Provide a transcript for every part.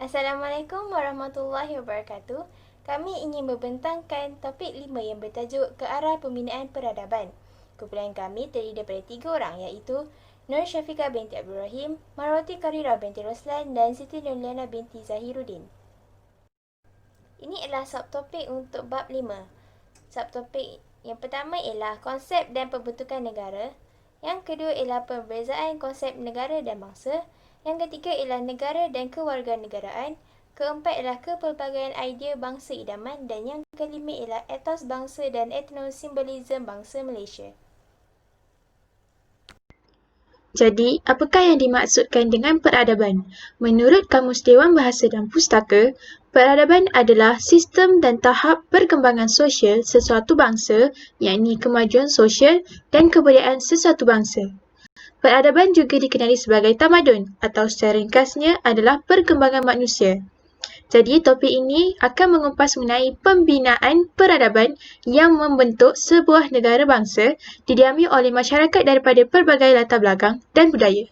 Assalamualaikum warahmatullahi wabarakatuh. Kami ingin membentangkan topik 5 yang bertajuk ke arah pembinaan peradaban. Kumpulan kami terdiri daripada 3 orang iaitu Nur Syafiqah binti Abdul Rahim, Marwati Karira binti Roslan dan Siti Nurliana binti Zahiruddin. Ini adalah subtopik untuk bab 5. Subtopik yang pertama ialah konsep dan pembentukan negara. Yang kedua ialah perbezaan konsep negara dan bangsa. Yang ketiga ialah negara dan kewarganegaraan. Keempat ialah kepelbagaian idea bangsa idaman. Dan yang kelima ialah etos bangsa dan etnosimbolisme bangsa Malaysia. Jadi, apakah yang dimaksudkan dengan peradaban? Menurut Kamus Dewan Bahasa dan Pustaka, peradaban adalah sistem dan tahap perkembangan sosial sesuatu bangsa, yakni kemajuan sosial dan kebudayaan sesuatu bangsa. Peradaban juga dikenali sebagai tamadun atau secara ringkasnya adalah perkembangan manusia. Jadi, topik ini akan mengupas mengenai pembinaan peradaban yang membentuk sebuah negara bangsa didiami oleh masyarakat daripada pelbagai latar belakang dan budaya.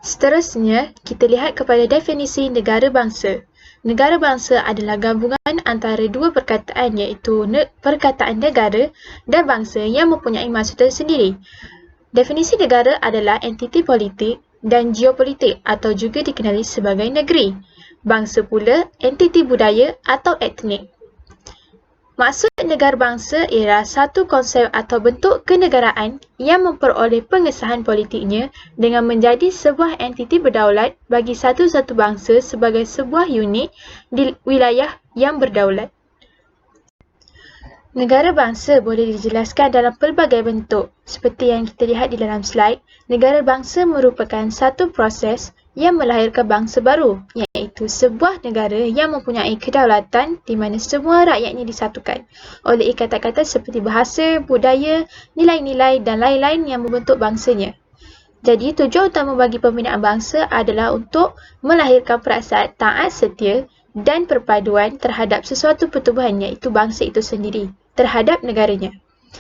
Seterusnya, kita lihat kepada definisi negara bangsa. Negara bangsa adalah gabungan antara dua perkataan iaitu perkataan negara dan bangsa yang mempunyai maksud tersendiri. Definisi negara adalah entiti politik dan geopolitik atau juga dikenali sebagai negeri. Bangsa pula entiti budaya atau etnik. Maksud negara bangsa ialah satu konsep atau bentuk kenegaraan yang memperoleh pengesahan politiknya dengan menjadi sebuah entiti berdaulat bagi satu-satu bangsa sebagai sebuah unit di wilayah yang berdaulat. Negara bangsa boleh dijelaskan dalam pelbagai bentuk. Seperti yang kita lihat di dalam slide, negara bangsa merupakan satu proses yang melahirkan bangsa baru, iaitu sebuah negara yang mempunyai kedaulatan di mana semua rakyatnya disatukan oleh ikatan-ikatan seperti bahasa, budaya, nilai-nilai dan lain-lain yang membentuk bangsanya. Jadi, tujuan utama bagi pembinaan bangsa adalah untuk melahirkan perasaan taat setia dan perpaduan terhadap sesuatu pertubuhan iaitu bangsa itu sendiri terhadap negaranya.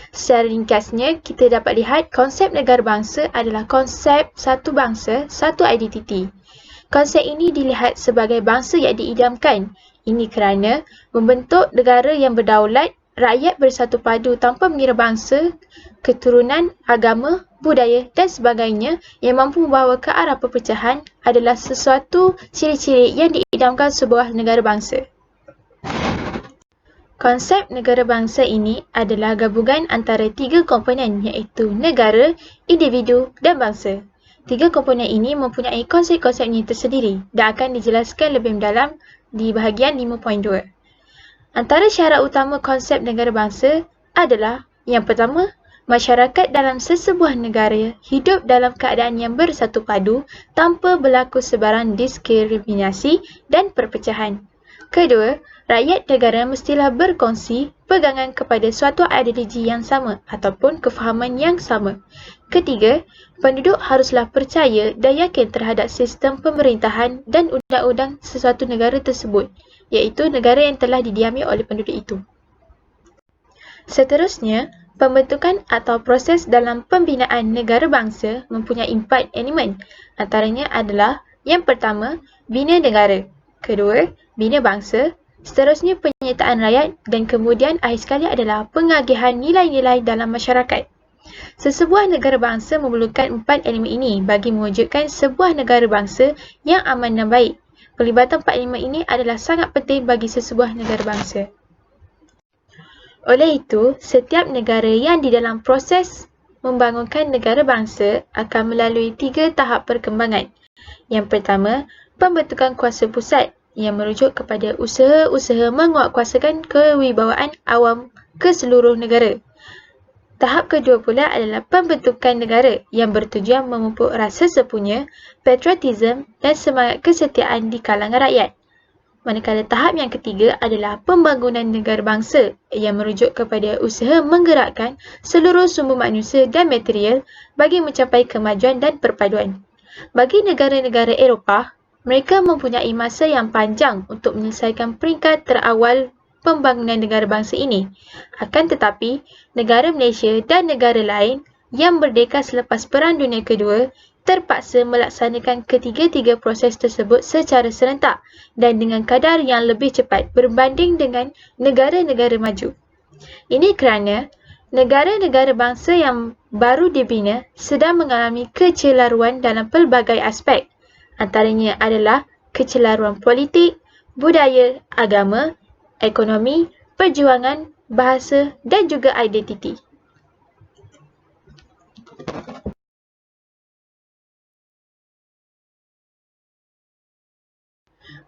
Secara ringkasnya, kita dapat lihat konsep negara bangsa adalah konsep satu bangsa, satu identiti. Konsep ini dilihat sebagai bangsa yang diidamkan. Ini kerana membentuk negara yang berdaulat, rakyat bersatu padu tanpa mengira bangsa, keturunan, agama, budaya dan sebagainya yang mampu membawa ke arah perpecahan adalah sesuatu ciri-ciri yang diidamkan sebuah negara bangsa. Konsep negara bangsa ini adalah gabungan antara tiga komponen iaitu negara, individu dan bangsa. Tiga komponen ini mempunyai konsep-konsepnya tersendiri dan akan dijelaskan lebih mendalam di bahagian 5.2. Antara syarat utama konsep negara bangsa adalah yang pertama, masyarakat dalam sesebuah negara hidup dalam keadaan yang bersatu padu tanpa berlaku sebarang diskriminasi dan perpecahan. Kedua, rakyat negara mestilah berkongsi pegangan kepada suatu ideologi yang sama ataupun kefahaman yang sama. Ketiga, penduduk haruslah percaya dan yakin terhadap sistem pemerintahan dan undang-undang sesuatu negara tersebut, iaitu negara yang telah didiami oleh penduduk itu. Seterusnya, pembentukan atau proses dalam pembinaan negara bangsa mempunyai 4 elemen. Antaranya adalah yang pertama, bina negara. Kedua, bina bangsa. Seterusnya, penyertaan rakyat dan kemudian akhir sekali adalah pengagihan nilai-nilai dalam masyarakat. Sesebuah negara bangsa memerlukan 4 elemen ini bagi mewujudkan sebuah negara bangsa yang aman dan baik. Pelibatan 4 elemen ini adalah sangat penting bagi sesebuah negara bangsa. Oleh itu, setiap negara yang di dalam proses membangunkan negara bangsa akan melalui 3 tahap perkembangan. Yang pertama, pembentukan kuasa pusat yang merujuk kepada usaha-usaha menguatkuasakan kewibawaan awam ke seluruh negara. Tahap kedua pula adalah pembentukan negara yang bertujuan memupuk rasa sepunya, patriotism dan semangat kesetiaan di kalangan rakyat. Manakala tahap yang ketiga adalah pembangunan negara bangsa yang merujuk kepada usaha menggerakkan seluruh sumber manusia dan material bagi mencapai kemajuan dan perpaduan. Bagi negara-negara Eropah, mereka mempunyai masa yang panjang untuk menyelesaikan peringkat terawal pembangunan negara bangsa ini. Akan tetapi, negara Malaysia dan negara lain yang merdeka selepas Perang Dunia Kedua terpaksa melaksanakan ketiga-tiga proses tersebut secara serentak dan dengan kadar yang lebih cepat berbanding dengan negara-negara maju. Ini kerana negara-negara bangsa yang baru dibina sedang mengalami kecelaruan dalam pelbagai aspek. Antaranya adalah kecelaruan politik, budaya, agama, ekonomi, perjuangan, bahasa dan juga identiti.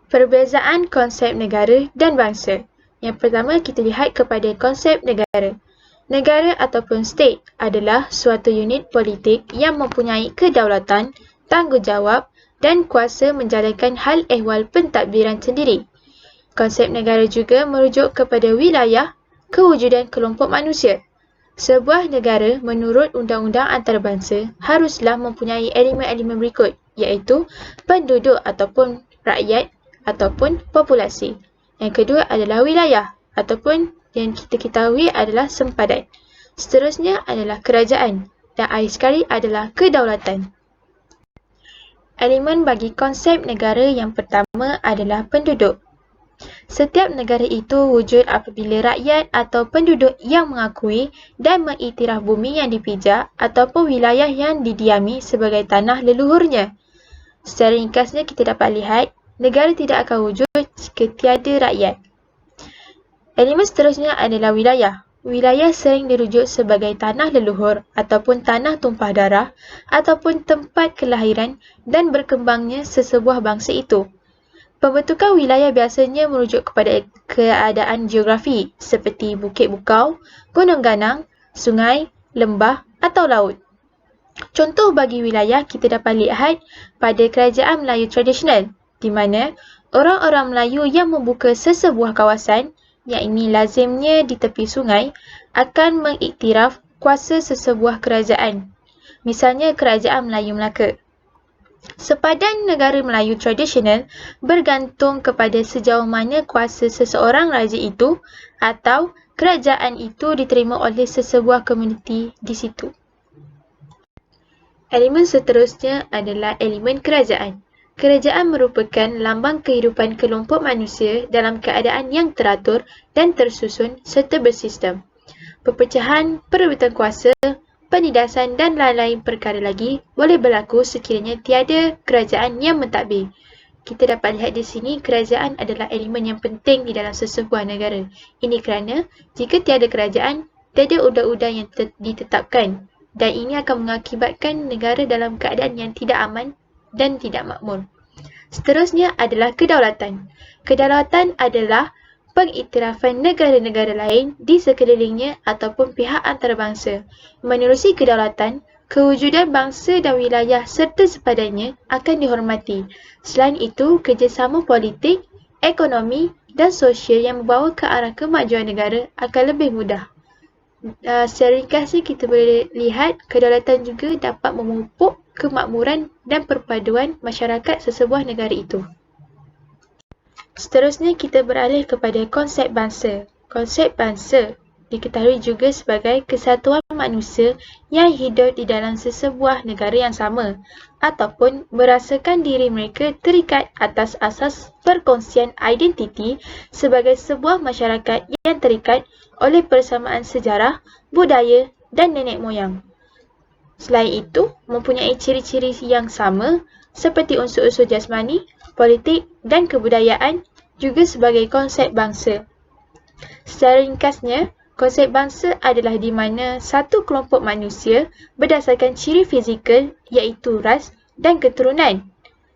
Perbezaan konsep negara dan bangsa. Yang pertama, kita lihat kepada konsep negara. Negara ataupun state adalah suatu unit politik yang mempunyai kedaulatan, tanggungjawab dan kuasa menjalankan hal ehwal pentadbiran sendiri. Konsep negara juga merujuk kepada wilayah kewujudan kelompok manusia. Sebuah negara menurut undang-undang antarabangsa haruslah mempunyai elemen-elemen berikut, iaitu penduduk ataupun rakyat ataupun populasi. Yang kedua adalah wilayah ataupun yang kita ketahui adalah sempadan. Seterusnya adalah kerajaan dan akhir sekali adalah kedaulatan. Elemen bagi konsep negara yang pertama adalah penduduk. Setiap negara itu wujud apabila rakyat atau penduduk yang mengakui dan mengiktiraf bumi yang dipijak ataupun wilayah yang didiami sebagai tanah leluhurnya. Secara ringkasnya kita dapat lihat, negara tidak akan wujud jika tiada rakyat. Elemen seterusnya adalah wilayah. Wilayah sering dirujuk sebagai tanah leluhur ataupun tanah tumpah darah ataupun tempat kelahiran dan berkembangnya sesebuah bangsa itu. Pembentukan wilayah biasanya merujuk kepada keadaan geografi seperti bukit bukau, gunung ganang, sungai, lembah atau laut. Contoh bagi wilayah kita dapat lihat pada kerajaan Melayu tradisional, di mana orang-orang Melayu yang membuka sesebuah kawasan, yakni lazimnya di tepi sungai, akan mengiktiraf kuasa sesebuah kerajaan. Misalnya Kerajaan Melayu Melaka. Sepadan negara Melayu tradisional bergantung kepada sejauh mana kuasa seseorang raja itu atau kerajaan itu diterima oleh sesebuah komuniti di situ. Elemen seterusnya adalah elemen kerajaan. Kerajaan merupakan lambang kehidupan kelompok manusia dalam keadaan yang teratur dan tersusun serta bersistem. Perpecahan, perebutan kuasa, penindasan dan lain-lain perkara lagi boleh berlaku sekiranya tiada kerajaan yang mentadbir. Kita dapat lihat di sini kerajaan adalah elemen yang penting di dalam sesebuah negara. Ini kerana jika tiada kerajaan, tiada undang-undang yang ditetapkan dan ini akan mengakibatkan negara dalam keadaan yang tidak aman dan tidak makmur. Seterusnya adalah kedaulatan. Kedaulatan adalah pengiktirafan negara-negara lain di sekelilingnya ataupun pihak antarabangsa. Menerusi kedaulatan, kewujudan bangsa dan wilayah serta sepadannya akan dihormati. Selain itu, kerjasama politik, ekonomi dan sosial yang membawa ke arah kemajuan negara akan lebih mudah. Secara ringkasnya kita boleh lihat kedaulatan juga dapat memupuk kemakmuran dan perpaduan masyarakat sesebuah negara itu. Seterusnya kita beralih kepada konsep bangsa. Konsep bangsa diketahui juga sebagai kesatuan manusia yang hidup di dalam sesebuah negara yang sama ataupun merasakan diri mereka terikat atas asas perkongsian identiti sebagai sebuah masyarakat yang terikat oleh persamaan sejarah, budaya dan nenek moyang. Selain itu, mempunyai ciri-ciri yang sama seperti unsur-unsur jasmani, politik dan kebudayaan juga sebagai konsep bangsa. Secara ringkasnya, konsep bangsa adalah di mana satu kelompok manusia berdasarkan ciri fizikal iaitu ras dan keturunan.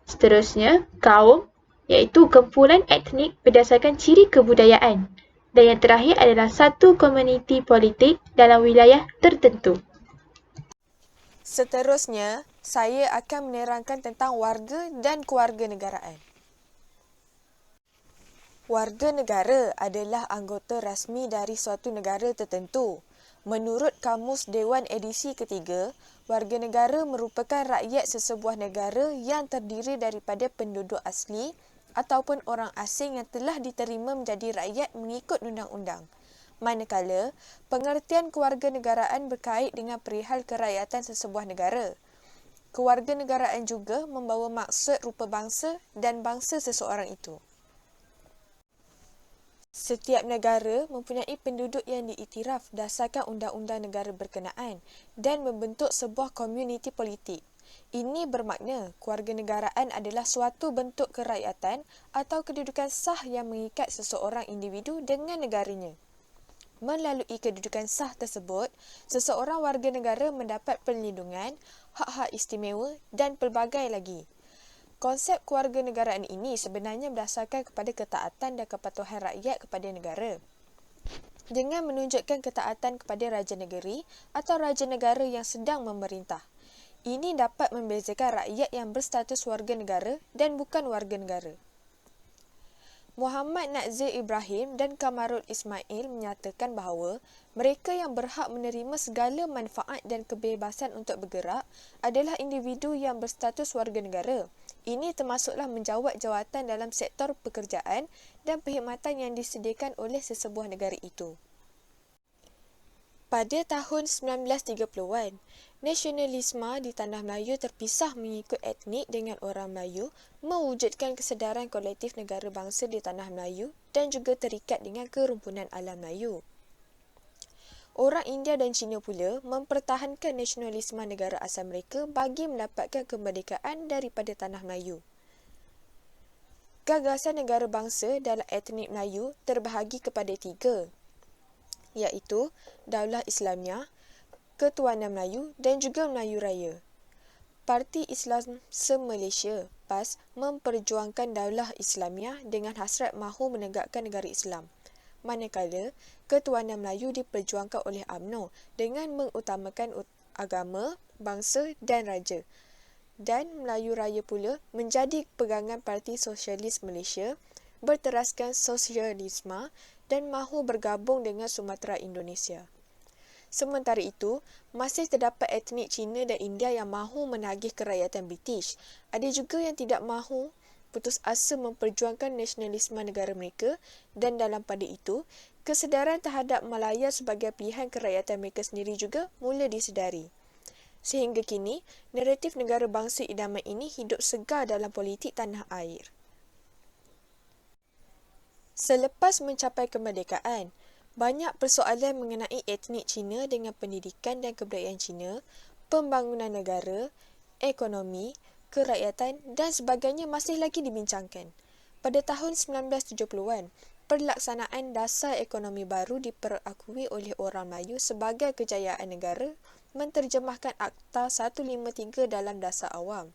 Seterusnya, kaum iaitu kumpulan etnik berdasarkan ciri kebudayaan. Dan yang terakhir adalah satu komuniti politik dalam wilayah tertentu. Seterusnya, saya akan menerangkan tentang warga dan kewarganegaraan. Warga negara adalah anggota rasmi dari suatu negara tertentu. Menurut Kamus Dewan edisi ketiga, warga negara merupakan rakyat sesebuah negara yang terdiri daripada penduduk asli ataupun orang asing yang telah diterima menjadi rakyat mengikut undang-undang. Manakala, pengertian kewarganegaraan berkait dengan perihal kerakyatan sesebuah negara. Kewarganegaraan juga membawa maksud rupa bangsa dan bangsa seseorang itu. Setiap negara mempunyai penduduk yang diiktiraf berdasarkan undang-undang negara berkenaan dan membentuk sebuah komuniti politik. Ini bermakna kewarganegaraan adalah suatu bentuk kerakyatan atau kedudukan sah yang mengikat seseorang individu dengan negaranya. Melalui kedudukan sah tersebut, seseorang warga negara mendapat perlindungan, hak-hak istimewa dan pelbagai lagi. Konsep kewarganegaraan ini sebenarnya berdasarkan kepada ketaatan dan kepatuhan rakyat kepada negara. Dengan menunjukkan ketaatan kepada raja negeri atau raja negara yang sedang memerintah. Ini dapat membezakan rakyat yang berstatus warga negara dan bukan warga negara. Muhammad Nazir Ibrahim dan Kamarul Ismail menyatakan bahawa mereka yang berhak menerima segala manfaat dan kebebasan untuk bergerak adalah individu yang berstatus warga negara. Ini termasuklah menjawat jawatan dalam sektor pekerjaan dan perkhidmatan yang disediakan oleh sesebuah negara itu. Pada tahun 1930-an, nasionalisme di Tanah Melayu terpisah mengikut etnik dengan orang Melayu mewujudkan kesedaran kolektif negara bangsa di Tanah Melayu dan juga terikat dengan kerumpunan alam Melayu. Orang India dan Cina pula mempertahankan nasionalisme negara asal mereka bagi mendapatkan kemerdekaan daripada Tanah Melayu. Gagasan negara bangsa dalam etnik Melayu terbahagi kepada 3, iaitu Daulah Islamiah, Ketuanan Melayu dan juga Melayu Raya. Parti Islam se-Malaysia PAS memperjuangkan Daulah Islamiah dengan hasrat mahu menegakkan negara Islam. Manakala, Ketuanan Melayu diperjuangkan oleh UMNO dengan mengutamakan agama, bangsa dan raja. Dan Melayu Raya pula menjadi pegangan Parti Sosialis Malaysia, berteraskan sosialisme dan mahu bergabung dengan Sumatera Indonesia. Sementara itu, masih terdapat etnik Cina dan India yang mahu menagih kerakyatan British. Ada juga yang tidak mahu putus asa memperjuangkan nasionalisme negara mereka dan dalam pada itu, kesedaran terhadap Malaya sebagai pilihan kerakyatan mereka sendiri juga mula disedari. Sehingga kini, naratif negara bangsa idaman ini hidup segar dalam politik tanah air. Selepas mencapai kemerdekaan, banyak persoalan mengenai etnik Cina dengan pendidikan dan kebudayaan Cina, pembangunan negara, ekonomi, kerakyatan dan sebagainya masih lagi dibincangkan. Pada tahun 1970-an, pelaksanaan dasar ekonomi baru diperakui oleh orang Melayu sebagai kejayaan negara menterjemahkan Akta 153 dalam dasar awam.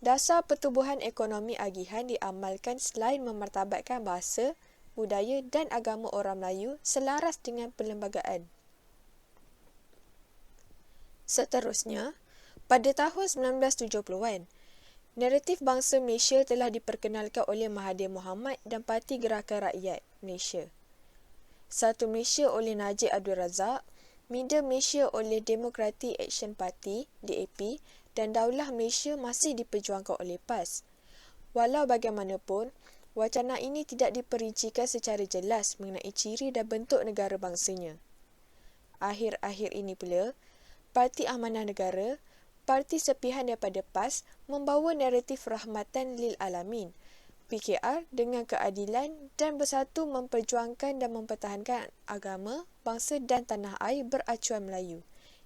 Dasar pertubuhan ekonomi agihan diamalkan selain memartabatkan bahasa, budaya dan agama orang Melayu selaras dengan perlembagaan. Seterusnya, pada tahun 1970-an, naratif bangsa Malaysia telah diperkenalkan oleh Mahathir Mohamad dan Parti Gerakan Rakyat Malaysia. Satu Malaysia oleh Najib Abdul Razak, Middle Malaysia oleh Democratic Action Party (DAP) dan Daulah Malaysia masih diperjuangkan oleh PAS. Walau bagaimanapun, wacana ini tidak diperincikan secara jelas mengenai ciri dan bentuk negara bangsanya. Akhir-akhir ini pula, Parti Amanah Negara, parti sepihan daripada PAS, membawa naratif Rahmatan Lil Alamin, PKR dengan keadilan dan bersatu memperjuangkan dan mempertahankan agama, bangsa dan tanah air beracuan Melayu.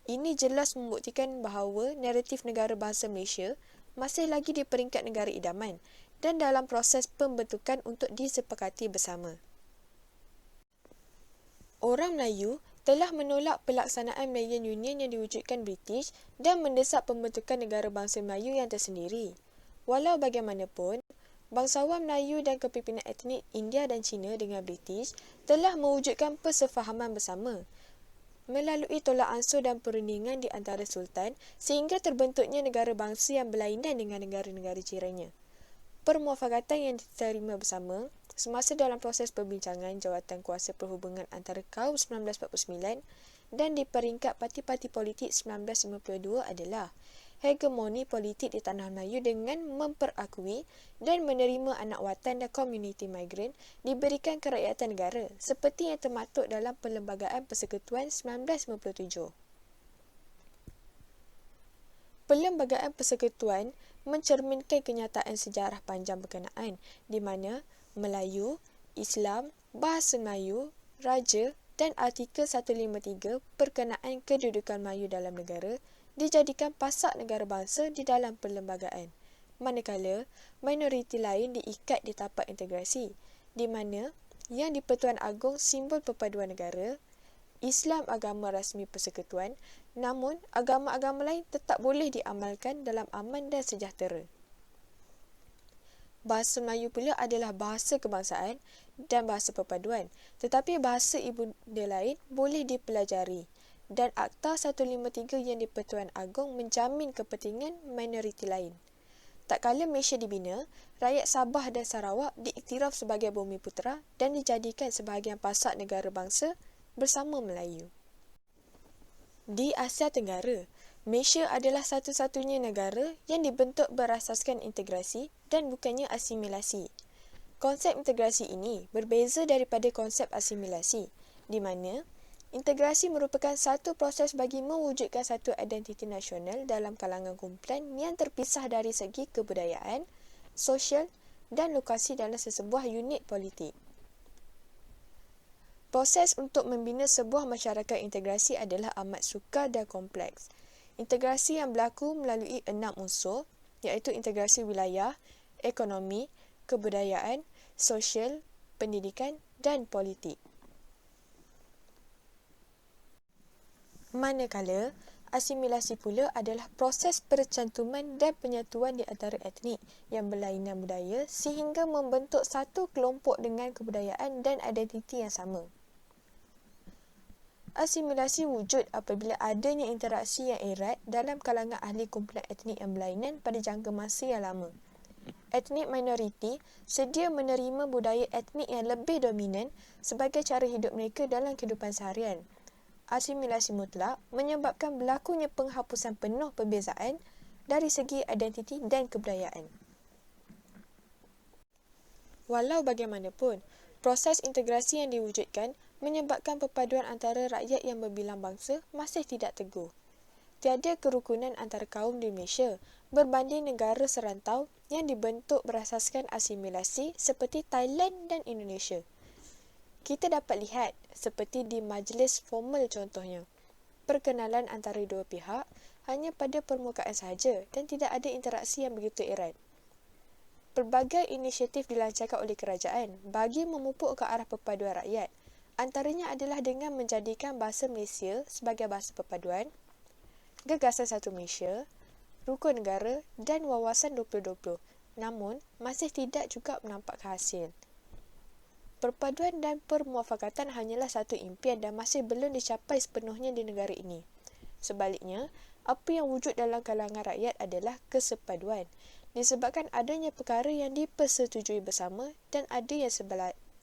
Ini jelas membuktikan bahawa naratif negara bangsa Malaysia masih lagi di peringkat negara idaman dan dalam proses pembentukan untuk disepakati bersama. Orang Melayu telah menolak pelaksanaan Malayan Union yang diwujudkan British dan mendesak pembentukan negara bangsa Melayu yang tersendiri. Walau bagaimanapun, bangsawan Melayu dan kepimpinan etnik India dan Cina dengan British telah mewujudkan persefahaman bersama melalui tolak ansur dan perundingan di antara Sultan sehingga terbentuknya negara bangsa yang berlainan dengan negara-negara jirannya. Permufakatan yang diterima bersama semasa dalam proses perbincangan jawatan kuasa perhubungan antara kaum 1949 dan di peringkat parti-parti politik 1952 adalah hegemoni politik di Tanah Melayu dengan memperakui dan menerima anak watan dan komuniti migran diberikan kerakyatan negara seperti yang termaktub dalam Perlembagaan Persekutuan 1957. Perlembagaan Persekutuan mencerminkan kenyataan sejarah panjang berkenaan di mana Melayu, Islam, Bahasa Melayu, Raja dan Artikel 153 berkenaan kedudukan Melayu dalam negara dijadikan pasak negara bangsa di dalam perlembagaan. Manakala, minoriti lain diikat di tapak integrasi, di mana yang di-Pertuan Agong simbol perpaduan negara, Islam agama rasmi persekutuan, namun agama-agama lain tetap boleh diamalkan dalam aman dan sejahtera. Bahasa Melayu pula adalah bahasa kebangsaan dan bahasa perpaduan, tetapi bahasa ibunda lain boleh dipelajari dan Akta 153 yang di-Pertuan Agong menjamin kepentingan minoriti lain. Tak kala Malaysia dibina, rakyat Sabah dan Sarawak diiktiraf sebagai bumi putera dan dijadikan sebahagian pasak negara bangsa bersama Melayu. Di Asia Tenggara, Malaysia adalah satu-satunya negara yang dibentuk berasaskan integrasi dan bukannya asimilasi. Konsep integrasi ini berbeza daripada konsep asimilasi, di mana integrasi merupakan satu proses bagi mewujudkan satu identiti nasional dalam kalangan kumpulan yang terpisah dari segi kebudayaan, sosial dan lokasi dalam sesebuah unit politik. Proses untuk membina sebuah masyarakat integrasi adalah amat sukar dan kompleks. Integrasi yang berlaku melalui 6 unsur, iaitu integrasi wilayah, ekonomi, kebudayaan, sosial, pendidikan dan politik. Manakala, asimilasi pula adalah proses percantuman dan penyatuan di antara etnik yang berlainan budaya sehingga membentuk satu kelompok dengan kebudayaan dan identiti yang sama. Asimilasi wujud apabila adanya interaksi yang erat dalam kalangan ahli kumpulan etnik yang berlainan pada jangka masa yang lama. Etnik minoriti sedia menerima budaya etnik yang lebih dominan sebagai cara hidup mereka dalam kehidupan seharian. Asimilasi mutlak menyebabkan berlakunya penghapusan penuh perbezaan dari segi identiti dan kebudayaan. Walau bagaimanapun, proses integrasi yang diwujudkan menyebabkan perpaduan antara rakyat yang berbilang bangsa masih tidak teguh. Tiada kerukunan antara kaum di Malaysia berbanding negara serantau yang dibentuk berasaskan asimilasi seperti Thailand dan Indonesia. Kita dapat lihat, seperti di majlis formal contohnya, perkenalan antara dua pihak hanya pada permukaan sahaja dan tidak ada interaksi yang begitu erat. Pelbagai inisiatif dilancarkan oleh kerajaan bagi memupuk ke arah perpaduan rakyat. Antaranya adalah dengan menjadikan bahasa Malaysia sebagai bahasa perpaduan, Gagasan Satu Malaysia, Rukun Negara dan Wawasan 2020. Namun, masih tidak juga menampak hasil. Perpaduan dan permuafakatan hanyalah satu impian dan masih belum dicapai sepenuhnya di negara ini. Sebaliknya, apa yang wujud dalam kalangan rakyat adalah kesepaduan, disebabkan adanya perkara yang dipersetujui bersama dan ada yang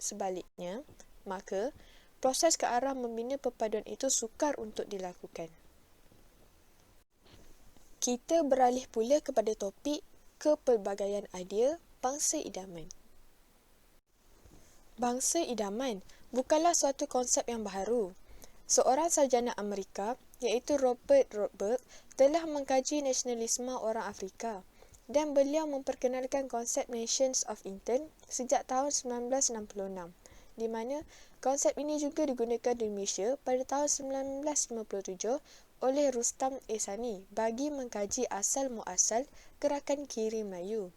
sebaliknya, maka proses ke arah membina perpaduan itu sukar untuk dilakukan. Kita beralih pula kepada topik kepelbagaian idea bangsa idaman. Bangsa idaman bukanlah suatu konsep yang baharu. Seorang sarjana Amerika, iaitu Robert Rothberg, telah mengkaji nasionalisme orang Afrika dan beliau memperkenalkan konsep Nations of Intent sejak tahun 1966. Di mana konsep ini juga digunakan di Malaysia pada tahun 1957 oleh Rustam Ehsani bagi mengkaji asal muasal gerakan Kiri Melayu.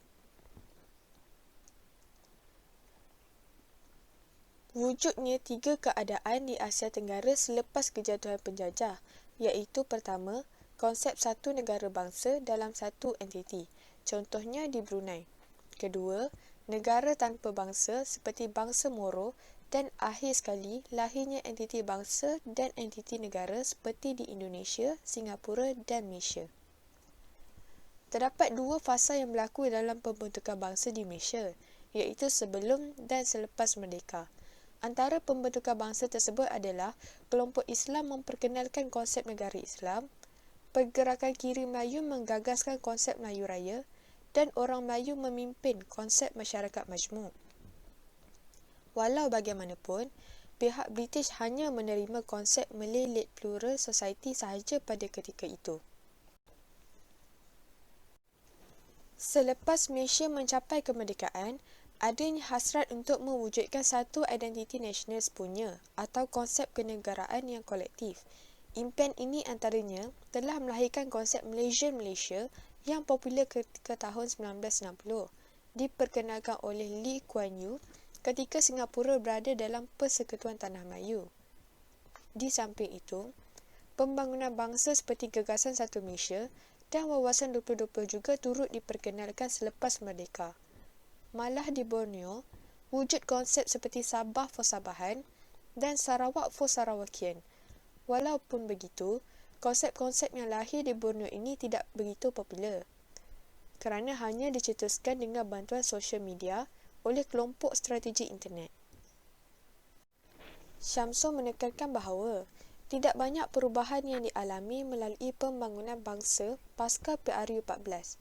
Wujudnya 3 keadaan di Asia Tenggara selepas kejatuhan penjajah, iaitu pertama, konsep satu negara bangsa dalam satu entiti, contohnya di Brunei. Kedua, negara tanpa bangsa seperti bangsa Moro dan akhir sekali lahirnya entiti bangsa dan entiti negara seperti di Indonesia, Singapura dan Malaysia. Terdapat 2 fasa yang berlaku dalam pembentukan bangsa di Malaysia, iaitu sebelum dan selepas merdeka. Antara pembentukan bangsa tersebut adalah kelompok Islam memperkenalkan konsep negara Islam, Pergerakan Kiri Melayu menggagaskan konsep Melayu Raya dan Orang Melayu memimpin konsep masyarakat majmuk. Walau bagaimanapun, pihak British hanya menerima konsep Malay Led Plural Society sahaja pada ketika itu. Selepas Malaysia mencapai kemerdekaan, adanya hasrat untuk mewujudkan satu identiti nasional sepunya atau konsep kenegaraan yang kolektif. Impian ini antaranya telah melahirkan konsep Malaysian Malaysia yang popular ketika tahun 1960, diperkenalkan oleh Lee Kuan Yew ketika Singapura berada dalam Persekutuan Tanah Melayu. Di samping itu, pembangunan bangsa seperti Gagasan Satu Malaysia dan Wawasan 2020 juga turut diperkenalkan selepas merdeka. Malah di Borneo, wujud konsep seperti Sabah for Sabahan dan Sarawak for Sarawakian. Walaupun begitu, konsep-konsep yang lahir di Borneo ini tidak begitu popular kerana hanya dicetuskan dengan bantuan sosial media oleh kelompok strategi internet. Syamsul menekankan bahawa tidak banyak perubahan yang dialami melalui pembangunan bangsa pasca PRU 14.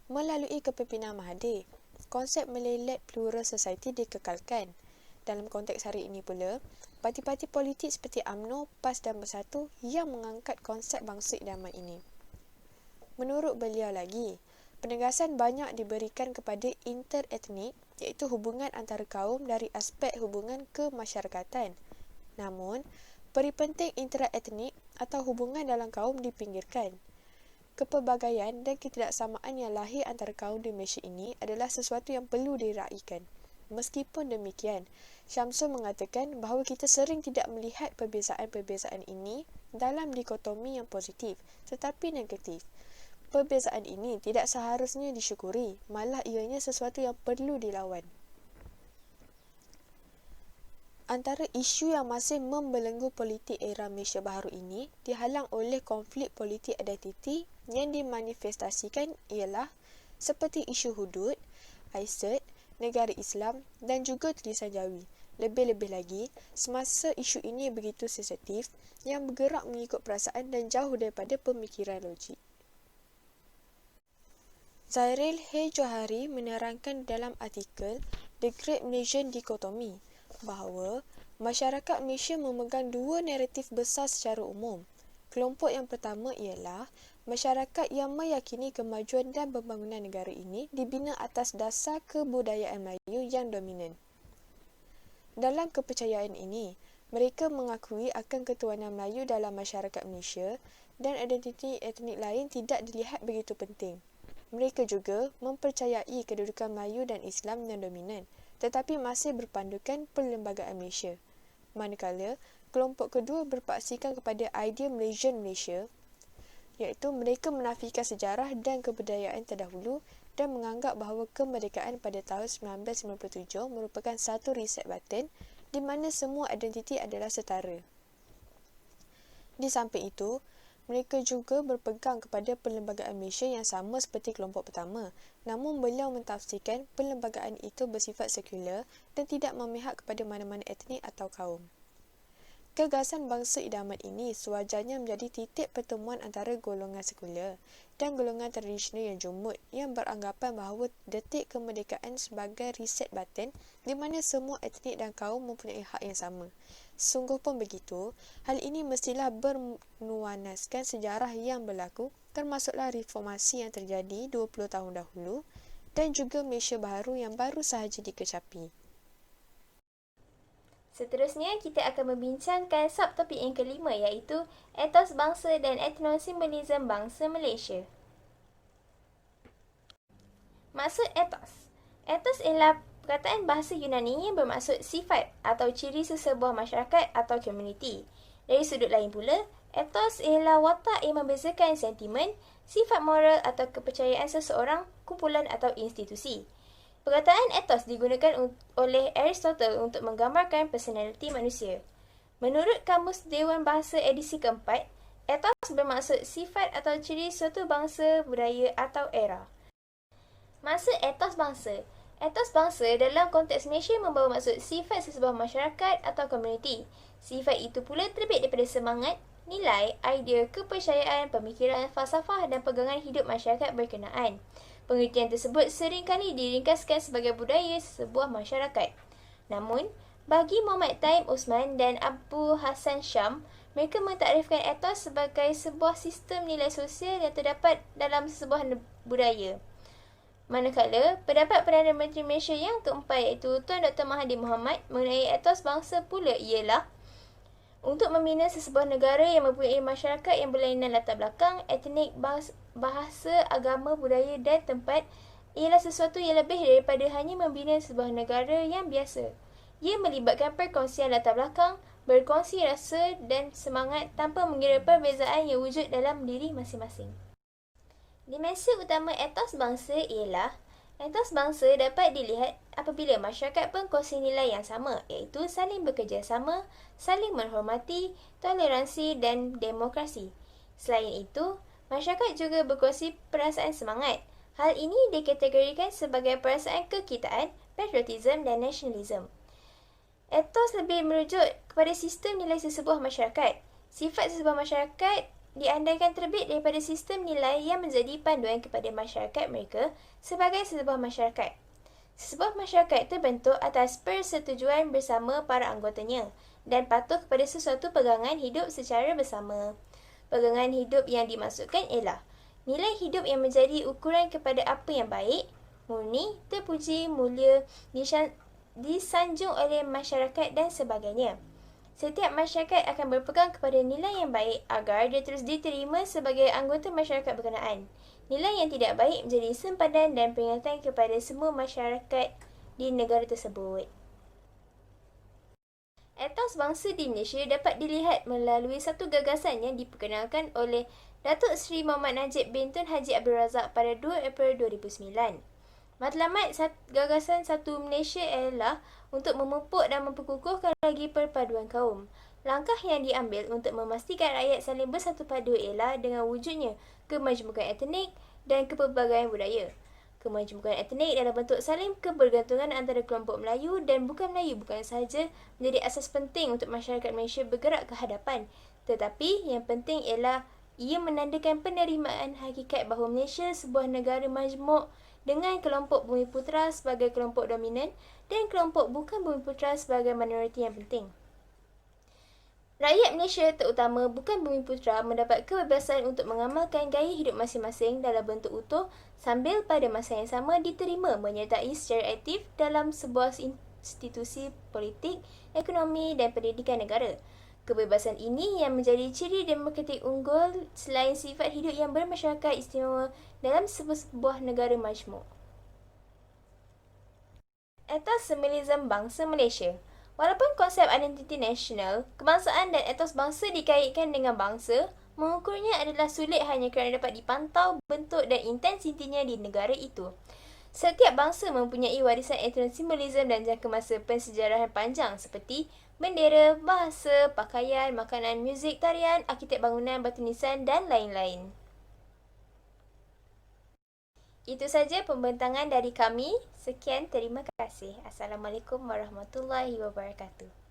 Melalui kepimpinan Mahathir, konsep Malay Led Plural Society dikekalkan. Dalam konteks hari ini pula, parti-parti politik seperti UMNO, PAS dan Bersatu yang mengangkat konsep bangsa idaman ini. Menurut beliau lagi, penegasan banyak diberikan kepada interetnik, iaitu hubungan antara kaum dari aspek hubungan kemasyarakatan. Namun, peri penting intraetnik atau hubungan dalam kaum dipinggirkan. Kepelbagaian dan ketidaksamaan yang lahir antara kaum di Malaysia ini adalah sesuatu yang perlu diraihkan. Meskipun demikian, Syamsul mengatakan bahawa kita sering tidak melihat perbezaan-perbezaan ini dalam dikotomi yang positif tetapi negatif. Perbezaan ini tidak seharusnya disyukuri, malah ianya sesuatu yang perlu dilawan. Antara isu yang masih membelenggu politik era Malaysia baharu ini dihalang oleh konflik politik identiti yang dimanifestasikan ialah seperti isu hudud, Aisat, negara Islam dan juga tulisan Jawi. Lebih-lebih lagi, semasa isu ini begitu sensitif yang bergerak mengikut perasaan dan jauh daripada pemikiran logik. Zairil H. Johari menerangkan dalam artikel The Great Malaysian Dichotomy bahawa masyarakat Malaysia memegang dua naratif besar secara umum. Kelompok yang pertama ialah masyarakat yang meyakini kemajuan dan pembangunan negara ini dibina atas dasar kebudayaan Melayu yang dominan. Dalam kepercayaan ini, mereka mengakui akan ketuanan Melayu dalam masyarakat Malaysia dan identiti etnik lain tidak dilihat begitu penting. Mereka juga mempercayai kedudukan Melayu dan Islam yang dominan, tetapi masih berpandukan Perlembagaan Malaysia. Manakala, kelompok kedua berpaksikan kepada idea Malaysian Malaysia, iaitu mereka menafikan sejarah dan kebudayaan terdahulu dan menganggap bahawa kemerdekaan pada tahun 1997 merupakan satu reset batin di mana semua identiti adalah setara. Di samping itu, mereka juga berpegang kepada Perlembagaan Malaysia yang sama seperti kelompok pertama, namun beliau mentafsirkan perlembagaan itu bersifat sekular dan tidak memihak kepada mana-mana etnik atau kaum. Gagasan bangsa idaman ini sewajarnya menjadi titik pertemuan antara golongan sekular dan golongan tradisional yang jumud yang beranggapan bahawa detik kemerdekaan sebagai reset batin di mana semua etnik dan kaum mempunyai hak yang sama. Sungguh pun begitu, hal ini mestilah bernuanaskan sejarah yang berlaku termasuklah reformasi yang terjadi 20 tahun dahulu dan juga Malaysia baharu yang baru sahaja dikecapi. Seterusnya, kita akan membincangkan subtopik yang kelima iaitu etos bangsa dan etnosimbolisme bangsa Malaysia. Maksud etos. Etos ialah perkataan bahasa Yunani yang bermaksud sifat atau ciri sesebuah masyarakat atau komuniti. Dari sudut lain pula, etos ialah watak yang membezakan sentimen, sifat moral atau kepercayaan seseorang, kumpulan atau institusi. Perkataan etos digunakan oleh Aristotle untuk menggambarkan personaliti manusia. Menurut Kamus Dewan Bahasa edisi keempat, etos bermaksud sifat atau ciri suatu bangsa, budaya atau era. Maksud etos bangsa. Etos bangsa dalam konteks Malaysia membawa maksud sifat sesebuah masyarakat atau komuniti. Sifat itu pula terbit daripada semangat, nilai, idea, kepercayaan, pemikiran, falsafah dan pegangan hidup masyarakat berkenaan. Pengertian tersebut seringkali diringkaskan sebagai budaya sebuah masyarakat. Namun, bagi Muhammad Taim Osman dan Abu Hassan Syam, mereka mentakrifkan etos sebagai sebuah sistem nilai sosial yang terdapat dalam sebuah budaya. Manakala, pendapat Perdana Menteri Malaysia yang keempat iaitu Tuan Dr. Mahathir Mohamad mengenai etos bangsa pula ialah untuk membina sesebuah negara yang mempunyai masyarakat yang berlainan latar belakang, etnik, bahasa, agama, budaya dan tempat ialah sesuatu yang lebih daripada hanya membina sebuah negara yang biasa. Ia melibatkan perkongsian latar belakang, berkongsi rasa dan semangat tanpa mengira perbezaan yang wujud dalam diri masing-masing. Dimensi utama etos bangsa ialah etos bangsa dapat dilihat apabila masyarakat berkongsi nilai yang sama iaitu saling bekerjasama, saling menghormati, toleransi dan demokrasi. Selain itu, masyarakat juga berkongsi perasaan semangat. Hal ini dikategorikan sebagai perasaan kekitaan, patriotism dan nasionalisme. Etos lebih merujuk kepada sistem nilai sesebuah masyarakat. Sifat sesebuah masyarakat diandaikan terbit daripada sistem nilai yang menjadi panduan kepada masyarakat mereka sebagai sesebuah masyarakat. Sesebuah masyarakat terbentuk atas persetujuan bersama para anggotanya dan patuh kepada sesuatu pegangan hidup secara bersama. Pegangan hidup yang dimaksudkan ialah nilai hidup yang menjadi ukuran kepada apa yang baik, murni, terpuji, mulia, disanjung oleh masyarakat dan sebagainya. Setiap masyarakat akan berpegang kepada nilai yang baik agar dia terus diterima sebagai anggota masyarakat berkenaan. Nilai yang tidak baik menjadi sempadan dan peringatan kepada semua masyarakat di negara tersebut. Etos bangsa di Malaysia dapat dilihat melalui satu gagasan yang diperkenalkan oleh Datuk Seri Muhammad Najib bin Tun Haji Abdul Razak pada 2 April 2009. Matlamat gagasan Satu Malaysia ialah untuk memupuk dan memperkukuhkan lagi perpaduan kaum. Langkah yang diambil untuk memastikan rakyat saling bersatu padu ialah dengan wujudnya kemajmukan etnik dan kepelbagaian budaya. Kemajmukan etnik dalam bentuk saling kebergantungan antara kelompok Melayu dan bukan Melayu bukan sahaja menjadi asas penting untuk masyarakat Malaysia bergerak ke hadapan, tetapi yang penting ialah ia menandakan penerimaan hakikat bahawa Malaysia sebuah negara majmuk dengan kelompok Bumiputera sebagai kelompok dominan dan kelompok bukan Bumiputera sebagai minoriti yang penting. Rakyat Malaysia terutama bukan Bumiputera mendapat kebebasan untuk mengamalkan gaya hidup masing-masing dalam bentuk utuh sambil pada masa yang sama diterima menyertai secara aktif dalam sebuah institusi politik, ekonomi dan pendidikan negara. Kebebasan ini yang menjadi ciri demokratik unggul selain sifat hidup yang bermasyarakat istimewa dalam sebuah negara majmuk. Etos Semiolism Bangsa Malaysia. Walaupun konsep identiti nasional, kebangsaan dan etos bangsa dikaitkan dengan bangsa, mengukurnya adalah sulit hanya kerana dapat dipantau bentuk dan intensitinya di negara itu. Setiap bangsa mempunyai warisan etnosimbolisme dan jangka masa pensejarahan panjang seperti bendera, bahasa, pakaian, makanan, muzik, tarian, arkitek bangunan, batu nisan dan lain-lain. Itu saja pembentangan dari kami. Sekian, terima kasih. Assalamualaikum warahmatullahi wabarakatuh.